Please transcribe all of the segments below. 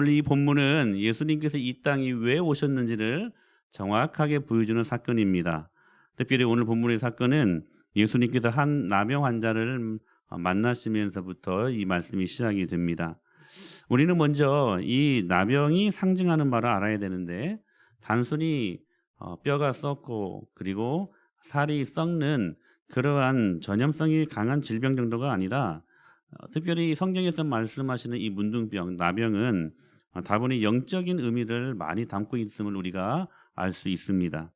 오늘 이 본문은 예수님께서 이 땅에 왜 오셨는지를 정확하게 보여주는 사건입니다. 특별히 오늘 본문의 사건은 예수님께서 한 나병 환자를 만나시면서부터 이 말씀이 시작이 됩니다. 우리는 먼저 이 나병이 상징하는 바를 알아야 되는데, 단순히 뼈가 썩고 그리고 살이 썩는 그러한 전염성이 강한 질병 정도가 아니라, 특별히 성경에서 말씀하시는 이 문둥병, 나병은 다분히 영적인 의미를 많이 담고 있음을 우리가 알 수 있습니다.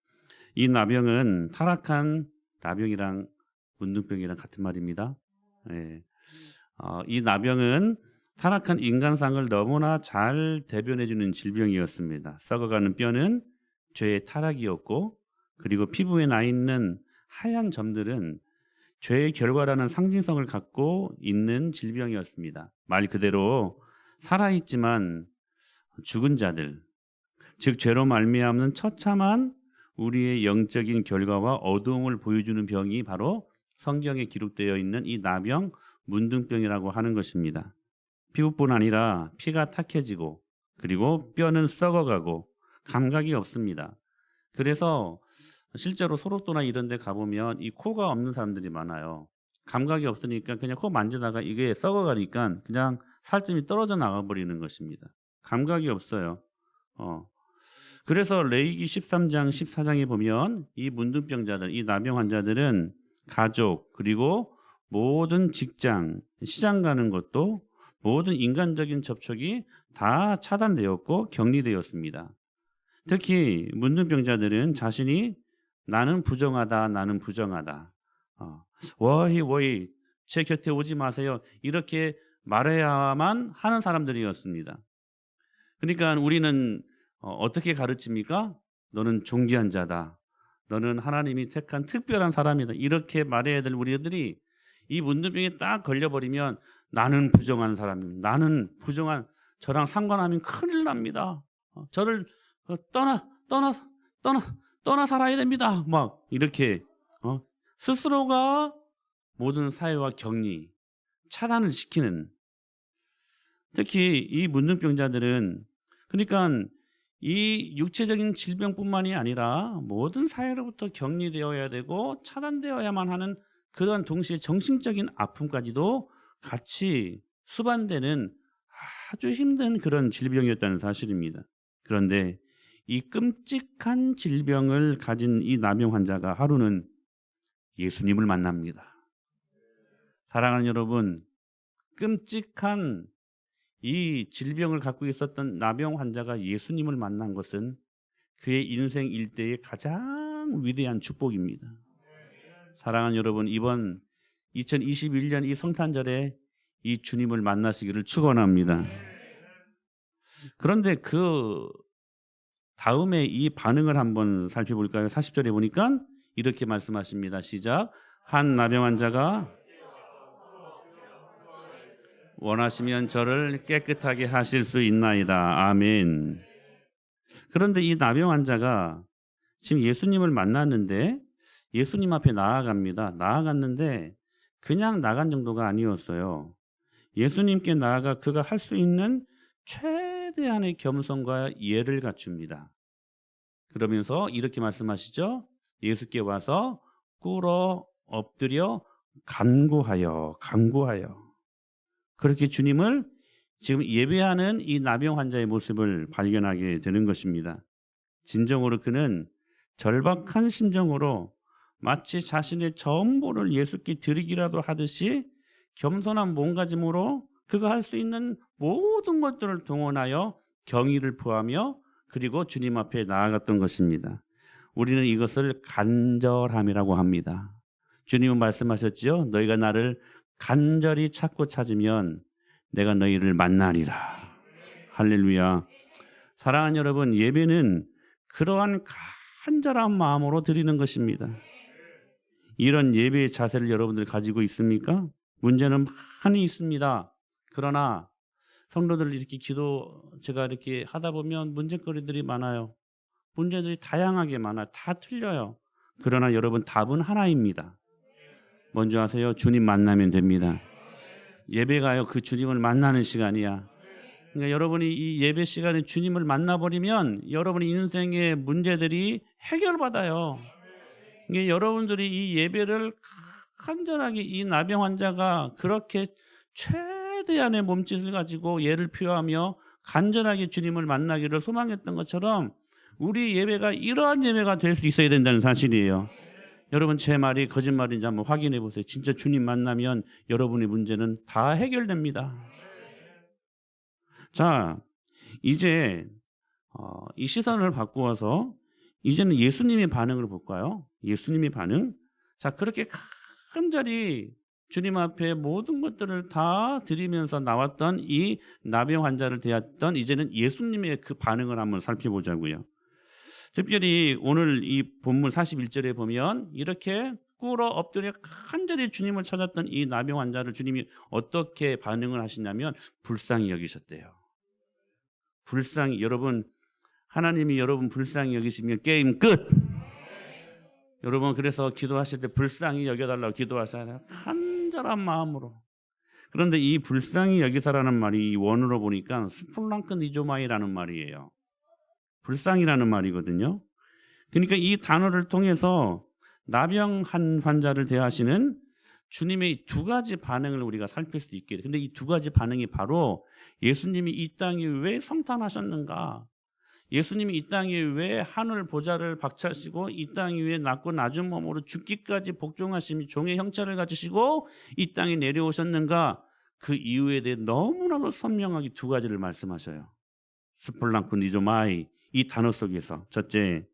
이 나병은 타락한 나병이랑 문둥병이랑 같은 말입니다. 예. 이 나병은 타락한 인간상을 너무나 잘 대변해주는 질병이었습니다. 썩어가는 뼈는 죄의 타락이었고, 그리고 피부에 나 있는 하얀 점들은 죄의 결과라는 상징성을 갖고 있는 질병이었습니다. 말 그대로 살아있지만 죽은 자들, 즉 죄로 말미암는 처참한 우리의 영적인 결과와 어두움을 보여주는 병이 바로 성경에 기록되어 있는 이 나병, 문둥병이라고 하는 것입니다. 피부뿐 아니라 피가 탁해지고, 그리고 뼈는 썩어가고 감각이 없습니다. 그래서 실제로 소록도나 이런 데 가보면 이 코가 없는 사람들이 많아요. 감각이 없으니까 그냥 코 만지다가 이게 썩어가니까 그냥 살점이 떨어져 나가버리는 것입니다. 감각이 없어요. 그래서 레위기 13장 14장에 보면 이 문둥병자들, 이 나병 환자들은 가족, 그리고 모든 직장, 시장 가는 것도, 모든 인간적인 접촉이 다 차단되었고 격리되었습니다. 특히 문둥병자들은 자신이 나는 부정하다, 나는 부정하다, 워히 제 곁에 오지 마세요, 이렇게 말해야만 하는 사람들이었습니다. 그러니까 우리는 어떻게 가르칩니까? 너는 존귀한 자다, 너는 하나님이 택한 특별한 사람이다, 이렇게 말해야 될 우리들이 이 문둥병에 딱 걸려버리면 나는 부정한 사람입니다, 나는 부정한, 저랑 상관하면 큰일 납니다, 저를 떠나 살아야 됩니다, 막 이렇게 스스로가 모든 사회와 격리, 차단을 시키는, 특히 이 문둥병자들은, 그러니까 이 육체적인 질병뿐만이 아니라 모든 사회로부터 격리되어야 되고 차단되어야만 하는 그러한 동시에 정신적인 아픔까지도 같이 수반되는 아주 힘든 그런 질병이었다는 사실입니다. 그런데 이 끔찍한 질병을 가진 이 나병 환자가 하루는 예수님을 만납니다. 사랑하는 여러분, 끔찍한 이 질병을 갖고 있었던 나병 환자가 예수님을 만난 것은 그의 인생 일대의 가장 위대한 축복입니다. 사랑하는 여러분, 이번 2021년 이 성탄절에 이 주님을 만나시기를 축원합니다. 그런데 그 다음에 이 반응을 한번 살펴볼까요? 40절에 보니까 이렇게 말씀하십니다. 시작. 한 나병 환자가 원하시면 저를 깨끗하게 하실 수 있나이다. 아멘. 그런데 이 나병 환자가 지금 예수님을 만났는데 예수님 앞에 나아갑니다. 나아갔는데 그냥 나간 정도가 아니었어요. 예수님께 나아가 그가 할 수 있는 최대한의 겸손과 예를 갖춥니다. 그러면서 이렇게 말씀하시죠. 예수께 와서 꿇어 엎드려 간구하여. 그렇게 주님을 지금 예배하는 이 나병 환자의 모습을 발견하게 되는 것입니다. 진정으로 그는 절박한 심정으로 마치 자신의 전부를 예수께 드리기라도 하듯이 겸손한 몸가짐으로 그가 할 수 있는 모든 것들을 동원하여 경의를 표하며 그리고 주님 앞에 나아갔던 것입니다. 우리는 이것을 간절함이라고 합니다. 주님은 말씀하셨지요. 너희가 나를 간절히 찾고 찾으면 내가 너희를 만나리라. 할렐루야. 사랑하는 여러분, 예배는 그러한 간절한 마음으로 드리는 것입니다. 이런 예배의 자세를 여러분들 가지고 있습니까? 문제는 많이 있습니다. 그러나 성도들 이렇게 제가 이렇게 하다 보면 문제거리들이 많아요. 문제들이 다양하게 많아요. 다 틀려요. 그러나 여러분, 답은 하나입니다. 먼저 아세요? 주님 만나면 됩니다. 예배가요, 그 주님을 만나는 시간이야. 그러니까 여러분이 이 예배 시간에 주님을 만나버리면 여러분의 인생의 문제들이 해결받아요. 이게 여러분들이 이 예배를 간절하게 이 나병 환자가 그렇게 최대한의 몸짓을 가지고 예를 표하며 간절하게 주님을 만나기를 소망했던 것처럼 우리 예배가 이러한 예배가 될 수 있어야 된다는 사실이에요. 여러분 제 말이 거짓말인지 한번 확인해 보세요. 진짜 주님 만나면 여러분의 문제는 다 해결됩니다. 자, 이제 이 시선을 바꾸어서 이제는 예수님의 반응을 볼까요? 예수님의 반응. 자, 그렇게 간절히 주님 앞에 모든 것들을 다 드리면서 나왔던 이 나병 환자를 대했던 이제는 예수님의 그 반응을 한번 살펴보자고요. 특별히 오늘 이 본문 41절에 보면 이렇게 꿇어 엎드려 간절히 주님을 찾았던 이 나병 환자를 주님이 어떻게 반응을 하시냐면 불쌍히 여기셨대요. 불쌍히, 여러분 하나님이 여러분 불쌍히 여기시면 게임 끝. 여러분 그래서 기도하실 때 불쌍히 여겨달라고 기도하셔야 돼요. 간절한 마음으로. 그런데 이 불쌍히 여기사라는 말이 원어로 보니까 스플랑크 니조마이라는 말이에요. 불쌍이라는 말이거든요. 그러니까 이 단어를 통해서 나병한 환자를 대하시는 주님의 두 가지 반응을 우리가 살필 수 있게 돼요. 근데 이 두 가지 반응이 바로 예수님이 이 땅에 왜 성탄하셨는가? 예수님이 이 땅에 왜 하늘 보좌를 박차시고 이 땅 위에 낮고 낮은 몸으로 죽기까지 복종하시며 종의 형체를 가지시고 이 땅에 내려오셨는가? 그 이유에 대해 너무나도 선명하게 두 가지를 말씀하셔요. 스폴랑쿠 니조마이, 이 단어 속에서 첫째,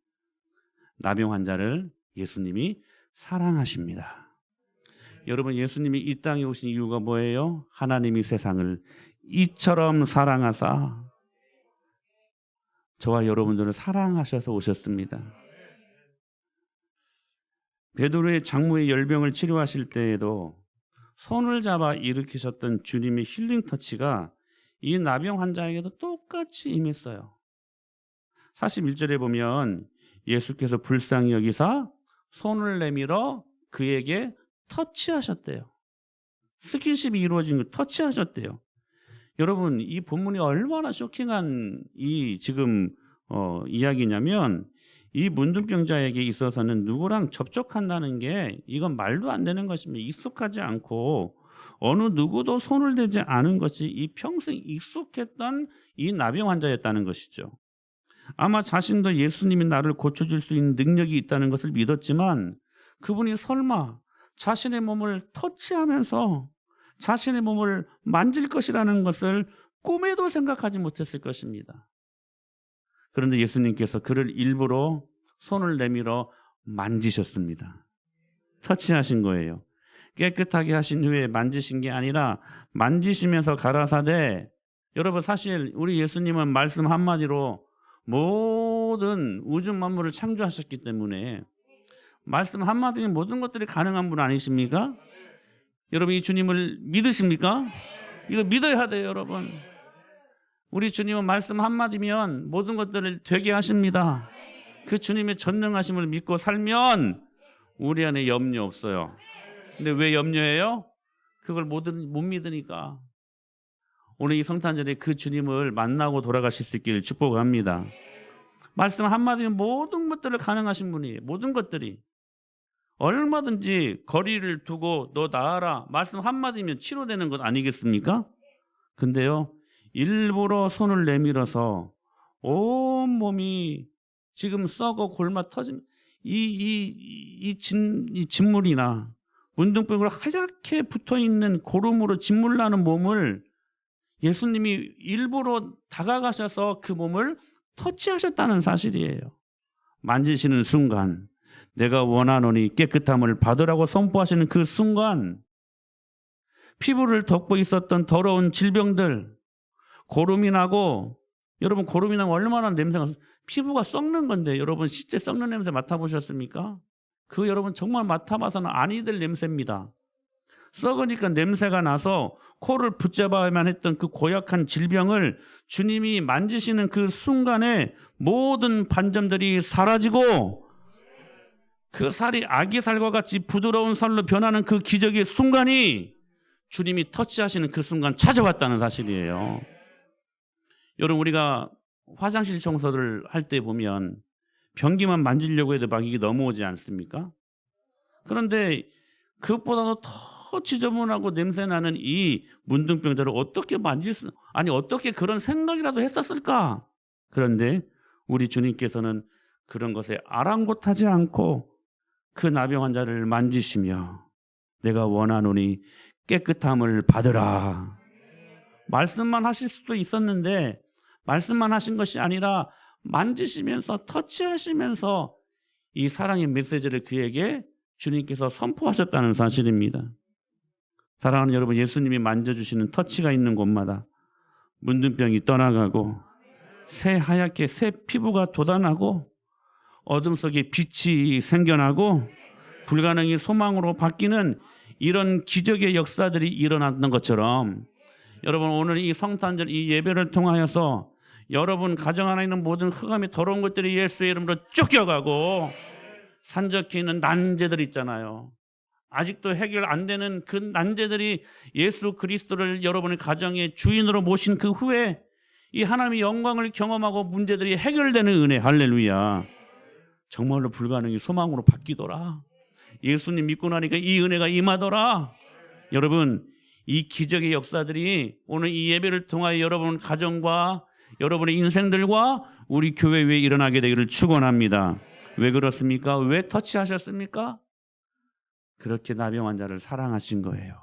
나병 환자를 예수님이 사랑하십니다. 여러분 예수님이 이 땅에 오신 이유가 뭐예요? 하나님이 세상을 이처럼 사랑하사 저와 여러분들을 사랑하셔서 오셨습니다. 베드로의 장모의 열병을 치료하실 때에도 손을 잡아 일으키셨던 주님의 힐링 터치가 이 나병 환자에게도 똑같이 임했어요. 41절에 보면 예수께서 불쌍히 여기사 손을 내밀어 그에게 터치하셨대요. 스킨십이 이루어진 거 터치하셨대요. 여러분 이 본문이 얼마나 쇼킹한 이 지금 이야기냐면 이 문둥병자에게 있어서는 누구랑 접촉한다는 게 이건 말도 안 되는 것입니다. 익숙하지 않고 어느 누구도 손을 대지 않은 것이 이 평생 익숙했던 이 나병 환자였다는 것이죠. 아마 자신도 예수님이 나를 고쳐줄 수 있는 능력이 있다는 것을 믿었지만 그분이 설마 자신의 몸을 터치하면서 자신의 몸을 만질 것이라는 것을 꿈에도 생각하지 못했을 것입니다. 그런데 예수님께서 그를 일부러 손을 내밀어 만지셨습니다. 터치하신 거예요. 깨끗하게 하신 후에 만지신 게 아니라 만지시면서 가라사대, 여러분 사실 우리 예수님은 말씀 한마디로 모든 우주 만물을 창조하셨기 때문에 말씀 한마디면 모든 것들이 가능한 분 아니십니까? 여러분 이 주님을 믿으십니까? 이거 믿어야 돼요, 여러분. 우리 주님은 말씀 한마디면 모든 것들을 되게 하십니다. 그 주님의 전능하심을 믿고 살면 우리 안에 염려 없어요. 근데 왜 염려해요? 그걸 못 믿으니까. 오늘 이 성탄절에 그 주님을 만나고 돌아가실 수 있기를 축복합니다. 말씀 한마디면 모든 것들을 가능하신 분이에요. 모든 것들이. 얼마든지 거리를 두고 너 나아라. 말씀 한마디면 치료되는 것 아니겠습니까? 근데요. 일부러 손을 내밀어서 온 몸이 지금 썩어 골마 터진 이 진물이나 문둥병으로 하얗게 붙어있는 고름으로 진물나는 몸을 예수님이 일부러 다가가셔서 그 몸을 터치하셨다는 사실이에요. 만지시는 순간 내가 원하노니 깨끗함을 받으라고 선포하시는 그 순간 피부를 덮고 있었던 더러운 질병들, 고름이 나고, 여러분 고름이 나면 얼마나 냄새가, 피부가 썩는 건데 여러분 실제 썩는 냄새 맡아보셨습니까? 그 여러분 정말 맡아봐서는 아니될 냄새입니다. 썩으니까 냄새가 나서 코를 붙잡아야만 했던 그 고약한 질병을 주님이 만지시는 그 순간에 모든 반점들이 사라지고 그 살이 아기 살과 같이 부드러운 살로 변하는 그 기적의 순간이 주님이 터치하시는 그 순간 찾아왔다는 사실이에요. 여러분 우리가 화장실 청소를 할 때 보면 변기만 만지려고 해도 막 이게 넘어오지 않습니까? 그런데 그것보다도 더 지저분하고 냄새나는 이 문둥병자를 어떻게 어떻게 그런 생각이라도 했었을까? 그런데 우리 주님께서는 그런 것에 아랑곳하지 않고 그 나병 환자를 만지시며 내가 원하노니 깨끗함을 받으라. 말씀만 하실 수도 있었는데 말씀만 하신 것이 아니라 만지시면서 터치하시면서 이 사랑의 메시지를 그에게 주님께서 선포하셨다는 사실입니다. 사랑하는 여러분, 예수님이 만져주시는 터치가 있는 곳마다 문둥병이 떠나가고 새하얗게 새 피부가 돋아나고 어둠 속에 빛이 생겨나고 불가능이 소망으로 바뀌는 이런 기적의 역사들이 일어났던 것처럼 여러분 오늘 이 성탄절 이 예배를 통하여서 여러분 가정 안에 있는 모든 흑암이 더러운 것들이 예수의 이름으로 쫓겨가고 산적해 있는 난제들 있잖아요. 아직도 해결 안 되는 그 난제들이 예수 그리스도를 여러분의 가정의 주인으로 모신 그 후에 이 하나님의 영광을 경험하고 문제들이 해결되는 은혜. 할렐루야. 정말로 불가능이 소망으로 바뀌더라. 예수님 믿고 나니까 이 은혜가 임하더라. 여러분 이 기적의 역사들이 오늘 이 예배를 통하여 여러분 가정과 여러분의 인생들과 우리 교회 위에 일어나게 되기를 축원합니다. 왜 그렇습니까? 왜 터치하셨습니까? 그렇게 나병 환자를 사랑하신 거예요.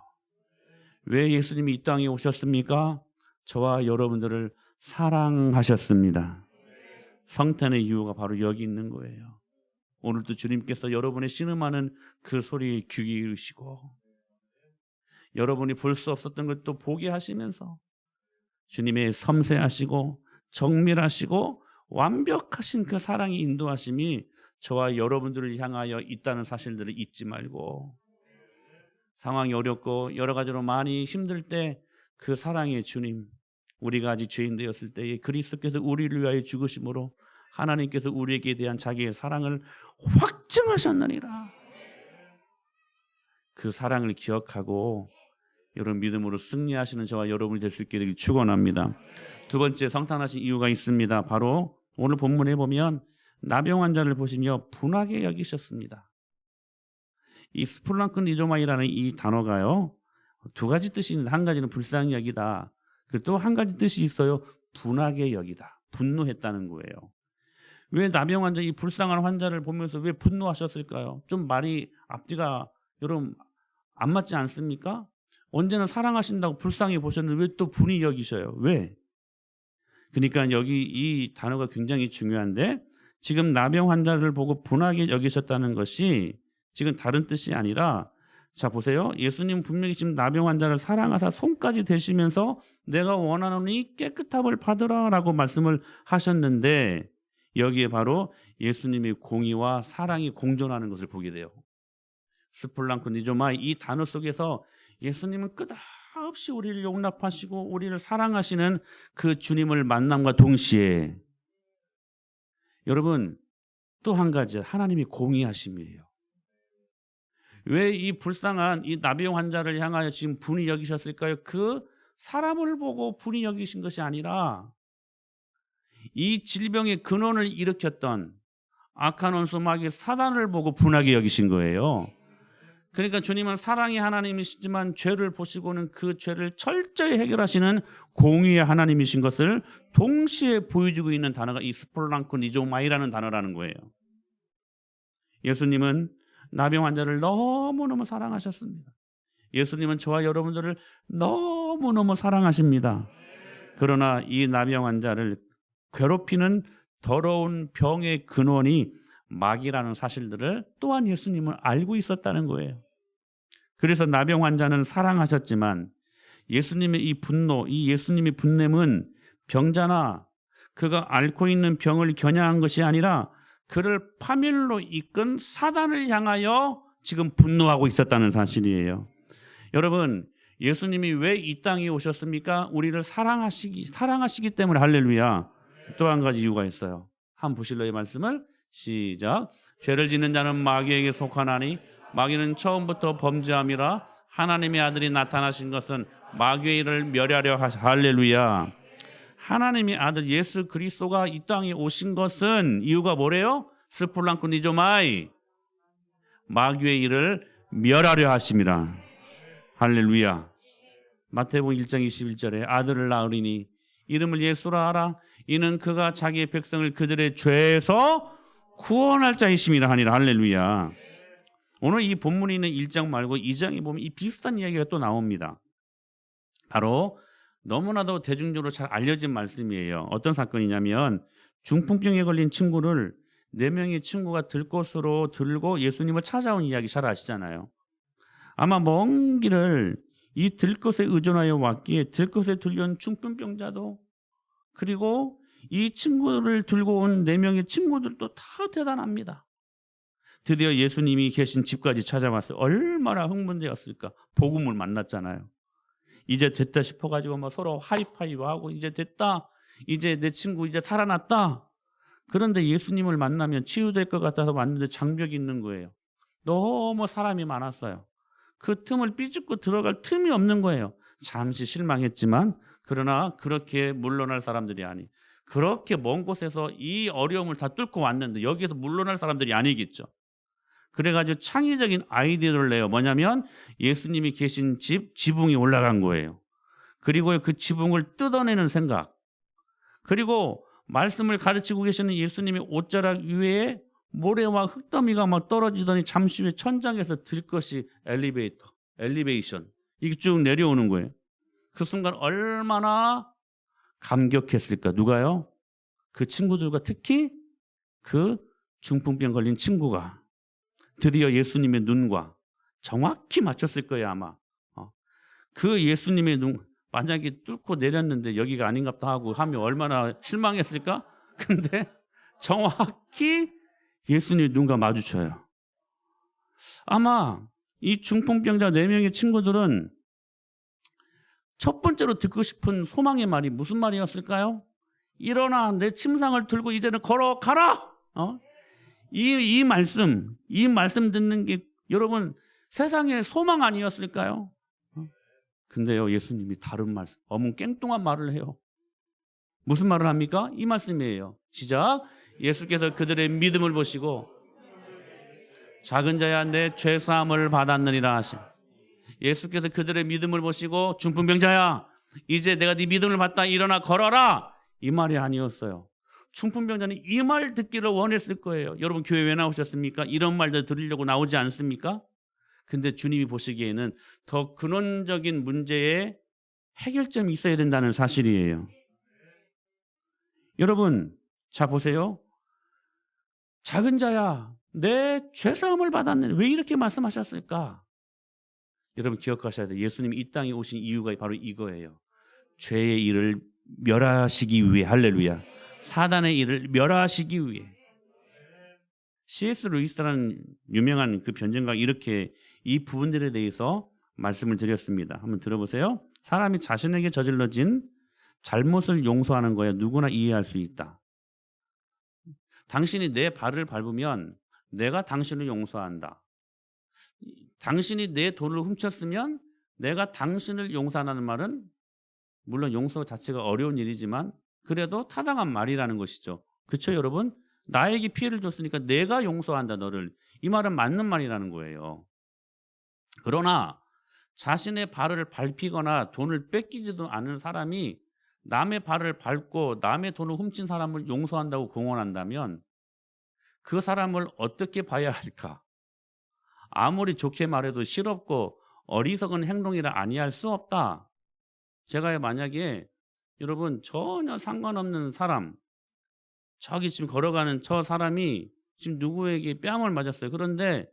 왜 예수님이 이 땅에 오셨습니까? 저와 여러분들을 사랑하셨습니다. 성탄의 이유가 바로 여기 있는 거예요. 오늘도 주님께서 여러분의 신음하는 그 소리에 귀 기울이시고 여러분이 볼 수 없었던 것도 보게 하시면서 주님의 섬세하시고 정밀하시고 완벽하신 그 사랑의 인도하심이 저와 여러분들을 향하여 있다는 사실들을 잊지 말고 상황이 어렵고 여러 가지로 많이 힘들 때 그 사랑의 주님, 우리가 아직 죄인 되었을 때에 그리스도께서 우리를 위하여 죽으심으로 하나님께서 우리에게 대한 자기의 사랑을 확증하셨느니라. 그 사랑을 기억하고 여러분 믿음으로 승리하시는 저와 여러분이 될 수 있게 되길 축원합니다. 두 번째 성탄하신 이유가 있습니다. 바로 오늘 본문에 보면 나병 환자를 보시며 분하게 여기셨습니다. 이 스플랑크니조마이라는 이 단어가요. 두 가지 뜻이 있는데 한 가지는 불쌍히 여기다. 그리고 또 한 가지 뜻이 있어요. 분하게 여기다. 분노했다는 거예요. 왜 나병 환자 이 불쌍한 환자를 보면서 왜 분노하셨을까요? 좀 말이 앞뒤가 여러분 안 맞지 않습니까? 언제나 사랑하신다고 불쌍히 보셨는데 왜 또 분이 여기셔요? 왜? 그러니까 여기 이 단어가 굉장히 중요한데 지금 나병 환자를 보고 분하게 여기셨다는 것이 지금 다른 뜻이 아니라 자 보세요. 예수님 분명히 지금 나병 환자를 사랑하사 손까지 대시면서 내가 원하노니 깨끗함을 받으라 라고 말씀을 하셨는데 여기에 바로 예수님의 공의와 사랑이 공존하는 것을 보게 돼요. 스플랑크니조마 이 단어 속에서 예수님은 끝없이 우리를 용납하시고 우리를 사랑하시는 그 주님을 만남과 동시에 여러분 또 한 가지 하나님이 공의하심이에요. 왜 이 불쌍한 이 나병 환자를 향하여 지금 분이 여기셨을까요? 그 사람을 보고 분이 여기신 것이 아니라 이 질병의 근원을 일으켰던 악한 원수 마귀 사단을 보고 분하게 여기신 거예요. 그러니까 주님은 사랑의 하나님이시지만 죄를 보시고는 그 죄를 철저히 해결하시는 공의의 하나님이신 것을 동시에 보여주고 있는 단어가 이 스플랑크니조마이라는 단어라는 거예요. 예수님은 나병 환자를 너무너무 사랑하셨습니다. 예수님은 저와 여러분들을 너무너무 사랑하십니다. 그러나 이 나병 환자를 괴롭히는 더러운 병의 근원이 마귀라는 사실들을 또한 예수님은 알고 있었다는 거예요. 그래서 나병 환자는 사랑하셨지만 예수님의 이 분노, 이 예수님의 분냄은 병자나 그가 앓고 있는 병을 겨냥한 것이 아니라 그를 파멸로 이끈 사단을 향하여 지금 분노하고 있었다는 사실이에요. 여러분, 예수님이 왜 이 땅에 오셨습니까? 우리를 사랑하시기 때문에. 할렐루야. 또 한 가지 이유가 있어요. 한번 보실래요? 이 말씀을 시작. 죄를 짓는 자는 마귀에게 속하나니 마귀는 처음부터 범죄함이라 하나님의 아들이 나타나신 것은 마귀의 일을 멸하려 하시. 할렐루야. 하나님의 아들 예수 그리스도가 이 땅에 오신 것은 이유가 뭐래요? 스플랑크니조마이, 마귀의 일을 멸하려 하심이라. 할렐루야. 마태복음 1장 21절에 아들을 낳으리니 이름을 예수라 하라. 이는 그가 자기의 백성을 그들의 죄에서 구원할 자이심이라 하니라. 할렐루야. 오늘 이 본문에 있는 1장 말고 2장에 보면 이 비슷한 이야기가 또 나옵니다. 바로 너무나도 대중적으로 잘 알려진 말씀이에요. 어떤 사건이냐면 중풍병에 걸린 친구를 4명의 친구가 들것으로 들고 예수님을 찾아온 이야기 잘 아시잖아요. 아마 먼 길을 이 들것에 의존하여 왔기에 들것에 들려온 중풍병자도, 그리고 이 친구를 들고 온 4명의 친구들도 다 대단합니다. 드디어 예수님이 계신 집까지 찾아왔어요. 얼마나 흥분되었을까. 복음을 만났잖아요. 이제 됐다 싶어가지고 막 서로 하이파이브하고 이제 됐다, 이제 내 친구 이제 살아났다. 그런데 예수님을 만나면 치유될 것 같아서 왔는데 장벽이 있는 거예요. 너무 사람이 많았어요. 그 틈을 삐죽고 들어갈 틈이 없는 거예요. 잠시 실망했지만 그러나 그렇게 물러날 사람들이 아니, 그렇게 먼 곳에서 이 어려움을 다 뚫고 왔는데 여기에서 물러날 사람들이 아니겠죠. 그래가지고 창의적인 아이디어를 내요. 뭐냐면 예수님이 계신 집 지붕이 올라간 거예요. 그리고 그 지붕을 뜯어내는 생각, 그리고 말씀을 가르치고 계시는 예수님의 옷자락 위에 모래와 흙더미가 막 떨어지더니 잠시 후에 천장에서 들 것이 엘리베이션 이게 쭉 내려오는 거예요. 그 순간 얼마나 감격했을까. 누가요? 그 친구들과 특히 그 중풍병 걸린 친구가 드디어 예수님의 눈과 정확히 맞췄을 거예요. 아마 그 예수님의 눈 만약에 뚫고 내렸는데 여기가 아닌갑다 하고 하면 얼마나 실망했을까. 근데 정확히 예수님의 눈과 마주쳐요. 아마 이 중풍병자 4명의 친구들은 첫 번째로 듣고 싶은 소망의 말이 무슨 말이었을까요? 일어나 내 침상을 들고 이제는 걸어가라. 이 말씀 듣는 게 여러분 세상의 소망 아니었을까요? 근데요, 예수님이 다른 말씀, 어문깽뚱한 말을 해요. 무슨 말을 합니까? 이 말씀이에요. 시작. 예수께서 그들의 믿음을 보시고 작은 자야 내 죄사함을 받았느니라 하심. 예수께서 그들의 믿음을 보시고 중풍병자야 이제 내가 네 믿음을 받다 일어나 걸어라, 이 말이 아니었어요. 중풍병자는 이 말 듣기를 원했을 거예요. 여러분 교회 왜 나오셨습니까? 이런 말들 들으려고 나오지 않습니까? 근데 주님이 보시기에는 더 근원적인 문제에 해결점이 있어야 된다는 사실이에요. 여러분 자 보세요. 작은 자야 내 죄사함을 받았네. 왜 이렇게 말씀하셨을까? 여러분 기억하셔야 돼요. 예수님이 이 땅에 오신 이유가 바로 이거예요. 죄의 일을 멸하시기 위해. 할렐루야. 사단의 일을 멸하시기 위해. C.S. 루이스라는 유명한 그 변증가 이렇게 이 부분들에 대해서 말씀을 드렸습니다. 한번 들어보세요. 사람이 자신에게 저질러진 잘못을 용서하는 거야 누구나 이해할 수 있다. 당신이 내 발을 밟으면 내가 당신을 용서한다. 당신이 내 돈을 훔쳤으면 내가 당신을 용서한다는 말은 물론 용서 자체가 어려운 일이지만 그래도 타당한 말이라는 것이죠. 그렇죠 여러분? 나에게 피해를 줬으니까 내가 용서한다 너를. 이 말은 맞는 말이라는 거예요. 그러나 자신의 발을 밟히거나 돈을 뺏기지도 않은 사람이 남의 발을 밟고 남의 돈을 훔친 사람을 용서한다고 공언한다면 그 사람을 어떻게 봐야 할까? 아무리 좋게 말해도 실없고 어리석은 행동이라 아니할 수 없다. 제가 만약에 여러분 전혀 상관없는 사람, 저기 지금 걸어가는 저 사람이 지금 누구에게 뺨을 맞았어요. 그런데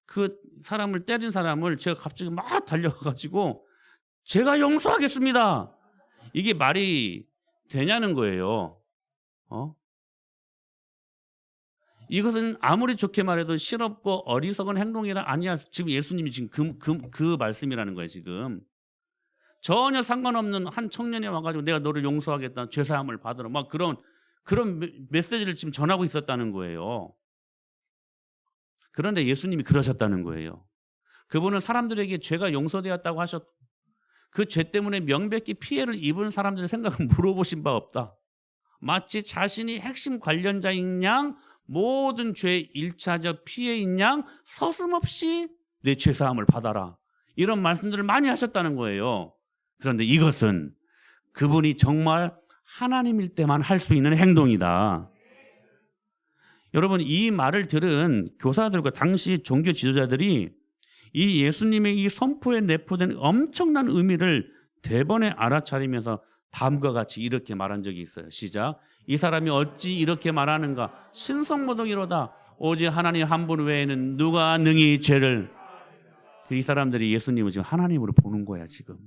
그 사람을 때린 사람을 제가 갑자기 막 달려가가지고 제가 용서하겠습니다. 이게 말이 되냐는 거예요. 이것은 아무리 좋게 말해도 실없고 어리석은 행동이라 아니야. 지금 예수님이 지금 그 말씀이라는 거예요. 지금 전혀 상관없는 한 청년이 와가지고 내가 너를 용서하겠다, 죄사함을 받으라, 막 그런 메시지를 지금 전하고 있었다는 거예요. 그런데 예수님이 그러셨다는 거예요. 그분은 사람들에게 죄가 용서되었다고 하셨고 그 죄 때문에 명백히 피해를 입은 사람들의 생각은 물어보신 바 없다. 마치 자신이 핵심 관련자인 양 모든 죄의 1차적 피해인 양 서슴없이 내 죄사함을 받아라. 이런 말씀들을 많이 하셨다는 거예요. 그런데 이것은 그분이 정말 하나님일 때만 할 수 있는 행동이다. 여러분, 이 말을 들은 교사들과 당시 종교 지도자들이 이 예수님의 이 선포에 내포된 엄청난 의미를 대번에 알아차리면서 다음과 같이 이렇게 말한 적이 있어요. 시작. 이 사람이 어찌 이렇게 말하는가? 신성모독이로다. 오직 하나님 한 분 외에는 누가 능히 죄를. 이 사람들이 예수님을 지금 하나님으로 보는 거야, 지금.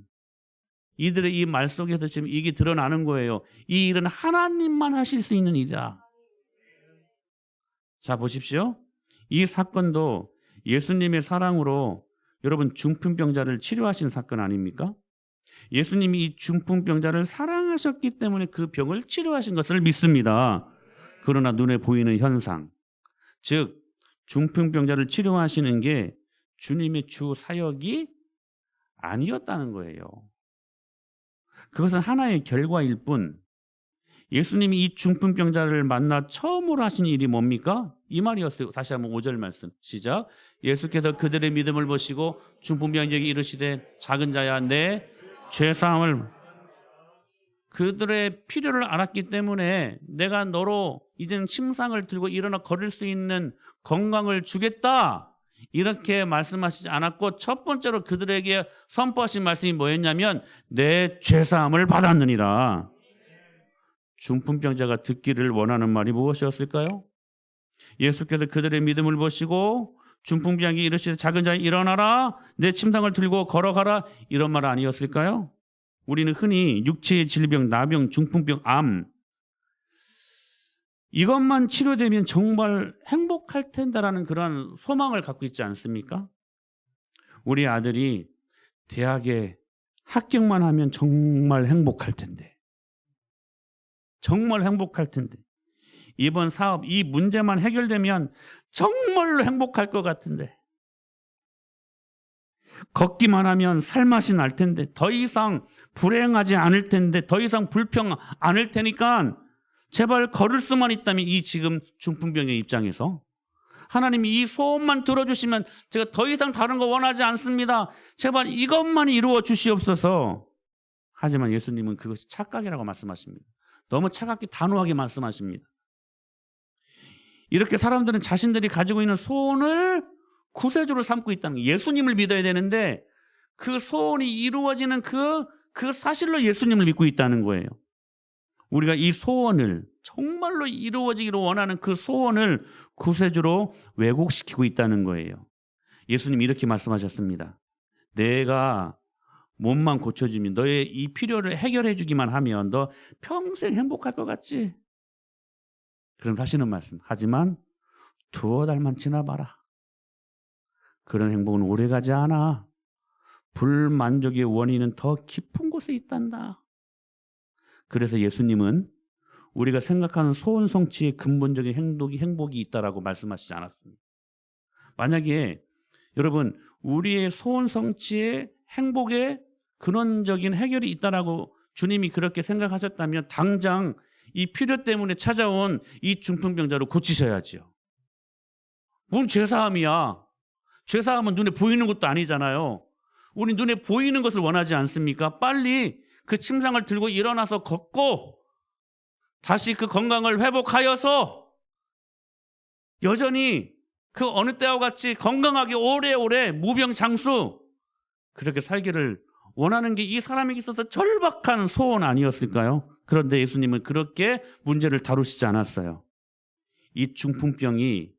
이들의 이 말 속에서 지금 이게 드러나는 거예요. 이 일은 하나님만 하실 수 있는 일이다. 자, 보십시오. 이 사건도 예수님의 사랑으로 여러분 중풍병자를 치료하신 사건 아닙니까? 예수님이 이 중풍병자를 사랑하셨기 때문에 그 병을 치료하신 것을 믿습니다. 그러나 눈에 보이는 현상, 즉 중풍병자를 치료하시는 게 주님의 주 사역이 아니었다는 거예요. 그것은 하나의 결과일 뿐, 예수님이 이 중풍병자를 만나 처음으로 하신 일이 뭡니까? 이 말이었어요. 다시 한번 5절 말씀 시작. 예수께서 그들의 믿음을 보시고 중풍병자에게 이르시되 작은 자야 내 죄사함을. 그들의 필요를 알았기 때문에 내가 너로 이제는 침상을 들고 일어나 걸을 수 있는 건강을 주겠다, 이렇게 말씀하시지 않았고, 첫 번째로 그들에게 선포하신 말씀이 뭐였냐면 내 죄사함을 받았느니라. 중풍병자가 듣기를 원하는 말이 무엇이었을까요? 예수께서 그들의 믿음을 보시고 중풍병자에게 이르시되 작은 자여 일어나라, 내 침상을 들고 걸어가라, 이런 말 아니었을까요? 우리는 흔히 육체의 질병, 나병, 중풍병, 암, 이것만 치료되면 정말 행복할 텐다라는 그런 소망을 갖고 있지 않습니까? 우리 아들이 대학에 합격만 하면 정말 행복할 텐데, 정말 행복할 텐데, 이번 사업 이 문제만 해결되면 정말로 행복할 것 같은데, 걷기만 하면 살맛이 날 텐데, 더 이상 불행하지 않을 텐데, 더 이상 불평 안 할 테니까 제발 걸을 수만 있다면, 이 지금 중풍병의 입장에서 하나님이 이 소원만 들어주시면 제가 더 이상 다른 거 원하지 않습니다. 제발 이것만 이루어 주시옵소서. 하지만 예수님은 그것이 착각이라고 말씀하십니다. 너무 차갑게 단호하게 말씀하십니다. 이렇게 사람들은 자신들이 가지고 있는 소원을 구세주로 삼고 있다는 거예요. 예수님을 믿어야 되는데 그 소원이 이루어지는 그 사실로 예수님을 믿고 있다는 거예요. 우리가 이 소원을 정말로 이루어지기를 원하는 그 소원을 구세주로 왜곡시키고 있다는 거예요. 예수님이 이렇게 말씀하셨습니다. 내가 몸만 고쳐주면, 너의 이 필요를 해결해 주기만 하면 너 평생 행복할 것 같지? 그럼 하시는 말씀. 하지만 두어 달만 지나봐라. 그런 행복은 오래가지 않아. 불만족의 원인은 더 깊은 곳에 있단다. 그래서 예수님은 우리가 생각하는 소원 성취의 근본적인 행복이 있다라고 말씀하시지 않았습니다. 만약에 여러분 우리의 소원 성취의 행복의 근원적인 해결이 있다라고 주님이 그렇게 생각하셨다면 당장 이 필요 때문에 찾아온 이 중풍병자를 고치셔야지요. 뭔 죄사함이야. 죄사함은 눈에 보이는 것도 아니잖아요. 우리 눈에 보이는 것을 원하지 않습니까? 빨리 그 침상을 들고 일어나서 걷고 다시 그 건강을 회복하여서 여전히 그 어느 때와 같이 건강하게 오래오래 무병장수 그렇게 살기를 원하는 게 이 사람에게 있어서 절박한 소원 아니었을까요? 그런데 예수님은 그렇게 문제를 다루시지 않았어요. 이 중풍병이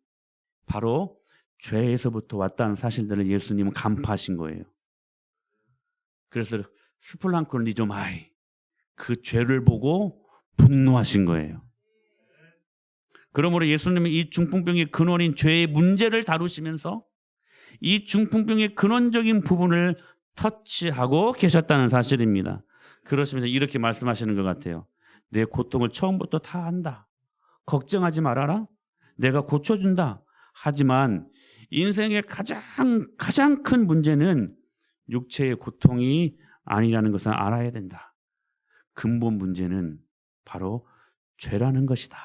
바로 죄에서부터 왔다는 사실들을 예수님은 간파하신 거예요. 그래서 스플랑크니조마이, 그 죄를 보고 분노하신 거예요. 그러므로 예수님은 이 중풍병의 근원인 죄의 문제를 다루시면서 이 중풍병의 근원적인 부분을 터치하고 계셨다는 사실입니다. 그러시면서 이렇게 말씀하시는 것 같아요. 내 고통을 처음부터 다 안다. 걱정하지 말아라. 내가 고쳐준다. 하지만 인생의 가장 큰 문제는 육체의 고통이 아니라는 것을 알아야 된다. 근본 문제는 바로 죄라는 것이다.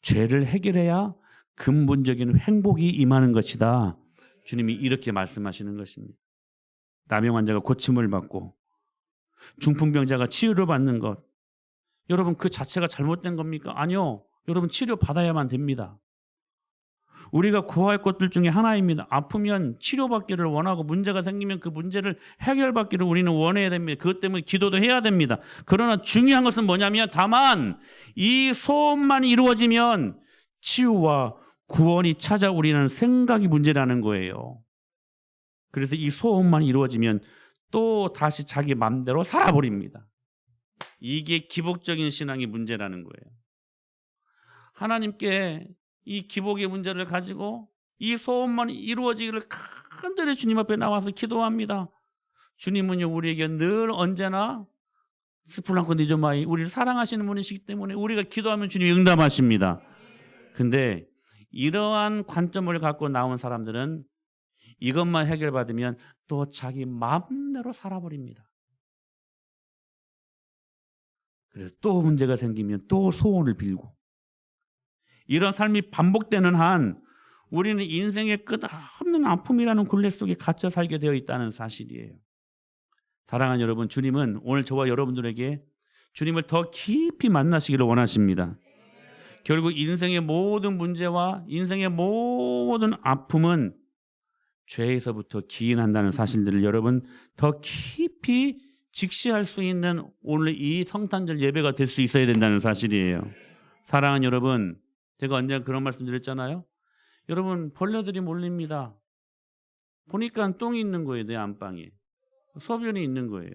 죄를 해결해야 근본적인 행복이 임하는 것이다. 주님이 이렇게 말씀하시는 것입니다. 남용 환자가 고침을 받고 중풍병자가 치유를 받는 것, 여러분 그 자체가 잘못된 겁니까? 아니요. 여러분 치료받아야만 됩니다. 우리가 구할 것들 중에 하나입니다. 아프면 치료받기를 원하고 문제가 생기면 그 문제를 해결받기를 우리는 원해야 됩니다. 그것 때문에 기도도 해야 됩니다. 그러나 중요한 것은 뭐냐면 다만 이 소원만 이루어지면 치유와 구원이 찾아오리라는 생각이 문제라는 거예요. 그래서 이 소원만 이루어지면 또 다시 자기 맘대로 살아버립니다. 이게 기복적인 신앙의 문제라는 거예요. 하나님께 이 기복의 문제를 가지고 이 소원만 이루어지기를 간절히 주님 앞에 나와서 기도합니다. 주님은요 우리에게 늘 언제나 스플랑코 니조마이 우리를 사랑하시는 분이시기 때문에 우리가 기도하면 주님이 응답하십니다. 근데 이러한 관점을 갖고 나온 사람들은 이것만 해결받으면 또 자기 마음대로 살아버립니다. 그래서 또 문제가 생기면 또 소원을 빌고 이런 삶이 반복되는 한 우리는 인생의 끝없는 아픔이라는 굴레 속에 갇혀 살게 되어 있다는 사실이에요. 사랑하는 여러분, 주님은 오늘 저와 여러분들에게 주님을 더 깊이 만나시기를 원하십니다. 결국 인생의 모든 문제와 인생의 모든 아픔은 죄에서부터 기인한다는 사실들을 여러분 더 깊이 직시할 수 있는 오늘 이 성탄절 예배가 될 수 있어야 된다는 사실이에요. 사랑하는 여러분, 제가 언젠가 그런 말씀 드렸잖아요. 여러분 벌레들이 몰립니다. 보니까 똥이 있는 거예요. 내 안방에. 소변이 있는 거예요.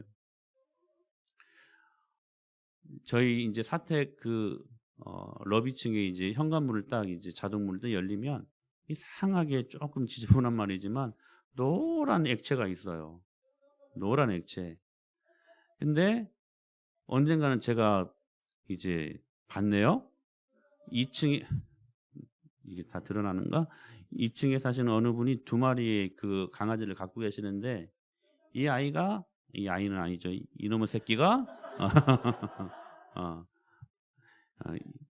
저희 이제 사택 러비층에 이제 현관문을 딱 이제 자동문을 딱 열리면 이상하게 조금 지저분한 말이지만 노란 액체가 있어요. 노란 액체. 근데 언젠가는 제가 이제 봤네요. 2층에 이게 다 드러나는가? 2층에 사시는 어느 분이 2마리의 그 강아지를 갖고 계시는데 이 아이는 아니죠. 이놈의 새끼가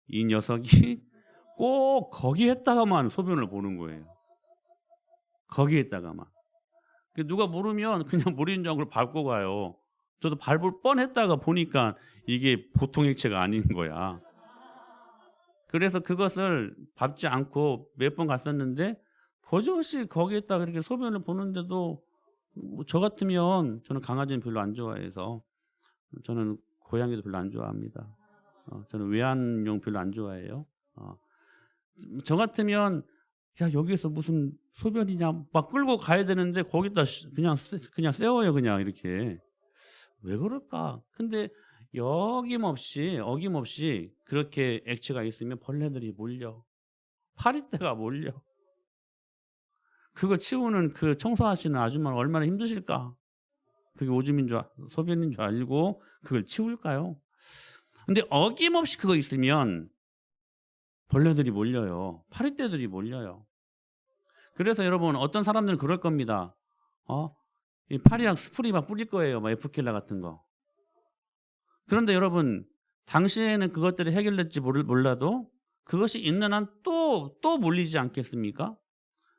이 녀석이 꼭 거기에다가만 소변을 보는 거예요. 거기에다가만. 누가 모르면 그냥 모르는 줄 알고 밟고 가요. 저도 밟을 뻔했다가 보니까 이게 보통 액체가 아닌 거야. 그래서 그것을 밟지 않고 몇 번 갔었는데 버젓이 거기에다 그렇게 소변을 보는데도 저 같으면 저는 강아지는 별로 안 좋아해서 저는 고양이도 별로 안 좋아합니다. 저는 외환용 별로 안 좋아해요. 저 같으면 야 여기에서 무슨 소변이냐 막 끌고 가야 되는데 거기다 그냥 세워요 그냥 이렇게. 왜 그럴까? 근데 어김없이 그렇게 액체가 있으면 벌레들이 몰려. 파리떼가 몰려. 그걸 치우는 그 청소하시는 아줌마는 얼마나 힘드실까? 그게 소변인 줄 알고 그걸 치울까요? 근데 어김없이 그거 있으면 벌레들이 몰려요. 파리떼들이 몰려요. 그래서 여러분 어떤 사람들은 그럴 겁니다. 이 파리약 스프레이 막 뿌릴 거예요. 막 에프킬라 같은 거. 그런데 여러분 당시에는 그것들이 해결될지 몰라도 그것이 있는 한 또 몰리지 않겠습니까?